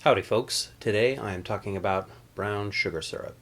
Howdy folks, today I am talking about brown sugar syrup.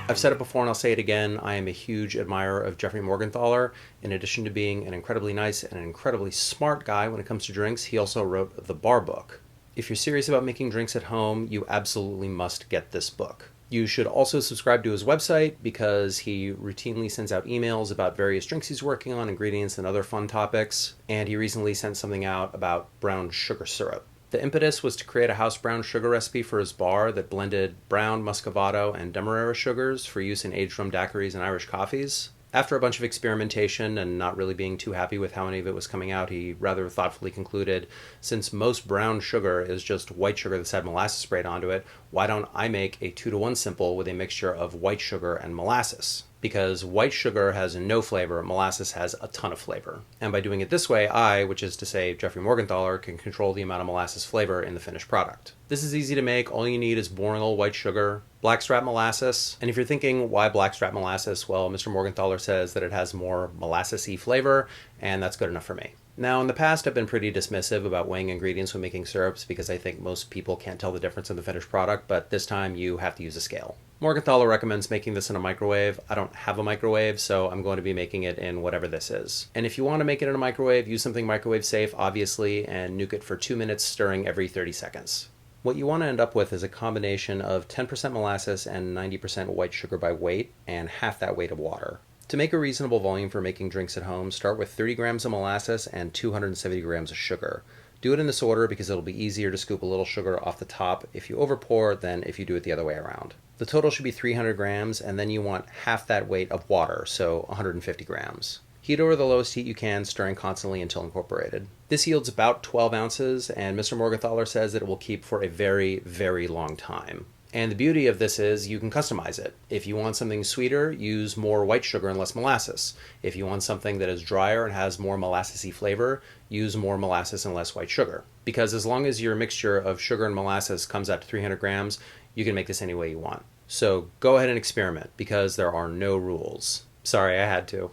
I've said it before and I'll say it again, I am a huge admirer of Jeffrey Morganthaler. In addition to being an incredibly nice and an incredibly smart guy when it comes to drinks, he also wrote the Bar Book. If you're serious about making drinks at home, you absolutely must get this book. You should also subscribe to his website because he routinely sends out emails about various drinks he's working on, ingredients, and other fun topics. And he recently sent something out about brown sugar syrup. The impetus was to create a house brown sugar recipe for his bar that blended brown, muscovado, and demerara sugars for use in aged rum daiquiris and Irish coffees. After a bunch of experimentation and not really being too happy with how any of it was coming out, he rather thoughtfully concluded, since most brown sugar is just white sugar that's had molasses sprayed onto it, why don't I make a 2-to-1 simple with a mixture of white sugar and molasses? Because white sugar has no flavor, molasses has a ton of flavor. And by doing it this way, I, which is to say Jeffrey Morganthaler, can control the amount of molasses flavor in the finished product. This is easy to make. All you need is boring old white sugar, blackstrap molasses. And if you're thinking, why blackstrap molasses? Well, Mr. Morganthaler says that it has more molasses-y flavor, and that's good enough for me. Now, in the past, I've been pretty dismissive about weighing ingredients when making syrups because I think most people can't tell the difference in the finished product, but this time you have to use a scale. Morganthaler recommends making this in a microwave. I don't have a microwave, so I'm going to be making it in whatever this is. And if you want to make it in a microwave, use something microwave safe, obviously, and nuke it for 2 minutes, stirring every 30 seconds. What you want to end up with is a combination of 10% molasses and 90% white sugar by weight, and half that weight of water. To make a reasonable volume for making drinks at home, start with 30 grams of molasses and 270 grams of sugar. Do it in this order because it'll be easier to scoop a little sugar off the top if you overpour than if you do it the other way around. The total should be 300 grams, and then you want half that weight of water, so 150 grams. Heat over the lowest heat you can, stirring constantly until incorporated. This yields about 12 ounces, and Mr. Morganthaler says that it will keep for a very, very long time. And the beauty of this is you can customize it. If you want something sweeter, use more white sugar and less molasses. If you want something that is drier and has more molassesy flavor, use more molasses and less white sugar. Because as long as your mixture of sugar and molasses comes out to 300 grams, you can make this any way you want. So go ahead and experiment because there are no rules. Sorry, I had to.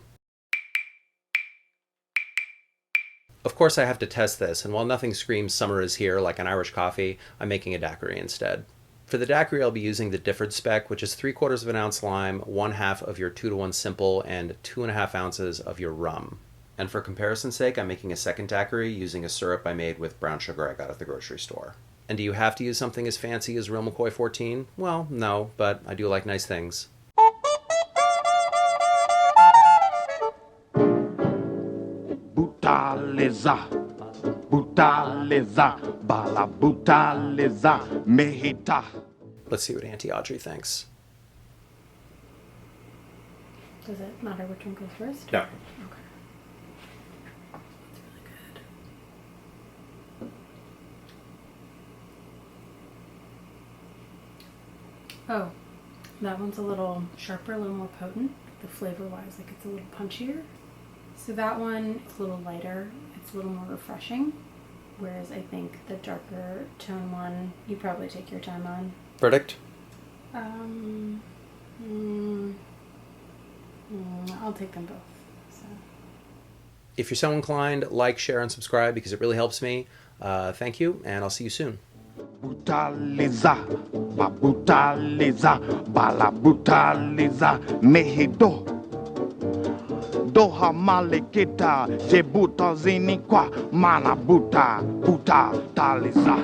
Of course I have to test this, and while nothing screams summer is here like an Irish coffee, I'm making a daiquiri instead. For the daiquiri, I'll be using the Difford spec, which is 3/4 of an ounce lime, 1/2 of your 2-to-1 simple, and 2.5 ounces of your rum. And for comparison's sake, I'm making a second daiquiri using a syrup I made with brown sugar I got at the grocery store. And do you have to use something as fancy as Real McCoy 14? Well, no, but I do like nice things. Butaleza, butaleza, bala butaleza, mehita. Let's see what Auntie Audrey thinks. Does it matter which one goes first? No. Okay. It's really good. Oh, that one's a little sharper, a little more potent, the flavor-wise, like it's a little punchier. So that one, it's a little lighter, it's a little more refreshing, whereas I think the darker tone one, you probably take your time on. Verdict? I'll take them both. So. If you're so inclined, like, share, and subscribe because it really helps me. Thank you, and I'll see you soon. Butaleza, babutaleza, bala butaleza, mehido. Doha maleketa, jebuta zinikwa, mana buta, buta taliza.